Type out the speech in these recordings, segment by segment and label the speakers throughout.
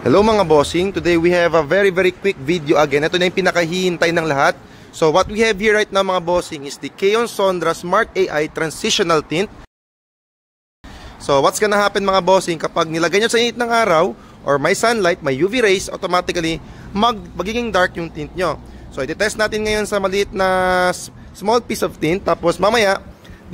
Speaker 1: Hello mga bossing, today we have a very quick video again. Ito na yung pinakahihintay ng lahat. So what we have here right now mga bossing is the Keon Sondra Smart AI Transitional Tint. So what's gonna happen mga bossing, kapag nilagay nyo sa init ng araw or may sunlight, may UV rays, automatically magiging dark yung tint nyo. So i-test natin ngayon sa maliit na small piece of tint, tapos mamaya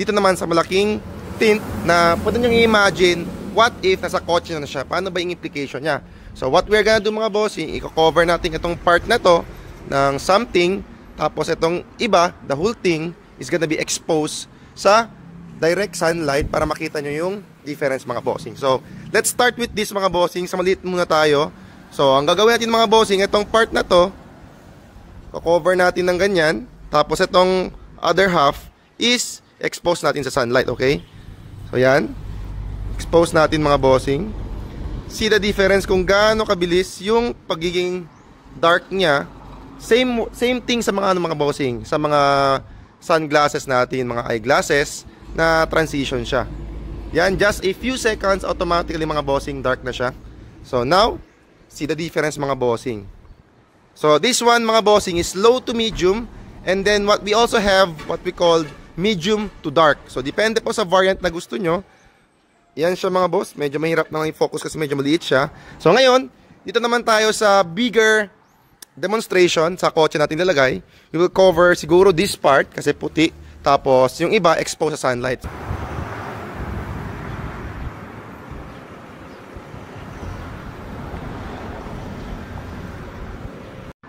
Speaker 1: dito naman sa malaking tint na pwede nyo i-imagine what if nasa kotse na siya, paano ba yung implication niya. So what we're gonna do mga bossing, i-cover natin itong part na to ng something, tapos itong iba, the whole thing is gonna be exposed sa direct sunlight para makita nyo yung difference mga bossing. So let's start with this mga bossing. Sa maliit muna tayo. So ang gagawin natin mga bossing, itong part na to cover natin ng ganyan, tapos itong other half is expose natin sa sunlight. Okay, so yan, expose natin mga bossing. See the difference kung gaano kabilis yung pagiging dark niya. Same thing sa mga mga bossing, sa mga sunglasses natin, mga eyeglasses na transition siya. Yan, just a few seconds automatically mga bossing dark na siya. So now, see the difference mga bossing. So this one mga bossing is low to medium, and then what we also have what we call medium to dark. So depende po sa variant na gusto nyo. Yan siya mga boss, medyo mahirap na lang i-focus kasi medyo maliit siya. So ngayon, dito naman tayo sa bigger demonstration sa kotse natin nilagay. We will cover siguro this part kasi puti, tapos yung iba exposed sa sunlight.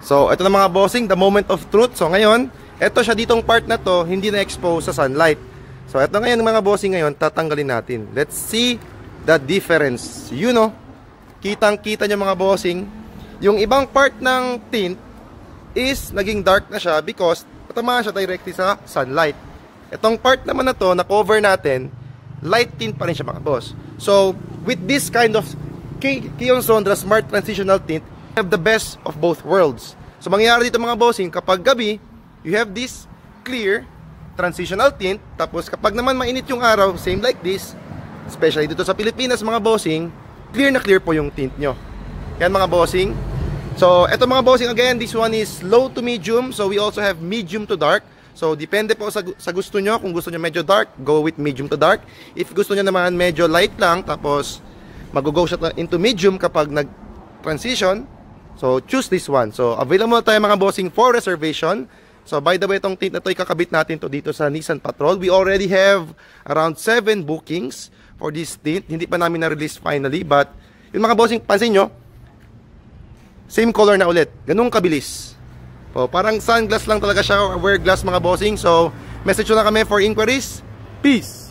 Speaker 1: So ito na mga bossing, the moment of truth. So ngayon, ito siya ditong part na to, hindi na exposed sa sunlight. So, ito ngayon mga bossing ngayon, tatanggalin natin. Let's see the difference. You know, kitang-kita nyo mga bossing, yung ibang part ng tint is naging dark na siya because tatamaan siya directly sa sunlight. Itong part naman na to, na cover natin, light tint pa rin siya mga boss. So, with this kind of Keon Sondra Smart Transitional Tint, you have the best of both worlds. So, mangyayari dito mga bossing, kapag gabi, you have this clear transitional tint, tapos kapag naman mainit yung araw, same like this, especially dito sa Pilipinas mga bossing, clear na clear po yung tint nyo. Yan mga bossing. So eto mga bossing, again, this one is low to medium, so we also have medium to dark. So depende po sa gusto nyo. Kung gusto nyo medyo dark, go with medium to dark. If gusto nyo naman medyo light lang, tapos mag-go siya into medium kapag nag-transition, so choose this one. So available tayo mga bossing for reservation. So by the way, itong tint na ito, ikakabit natin to dito sa Nissan Patrol. We already have around 7 bookings for this tint. Hindi pa namin na-release finally, but yung mga bossing, pansin nyo, same color na ulit. Ganun kabilis. So, parang sunglass lang talaga siya, wear glass mga bossing. So message nyo na kami for inquiries. Peace!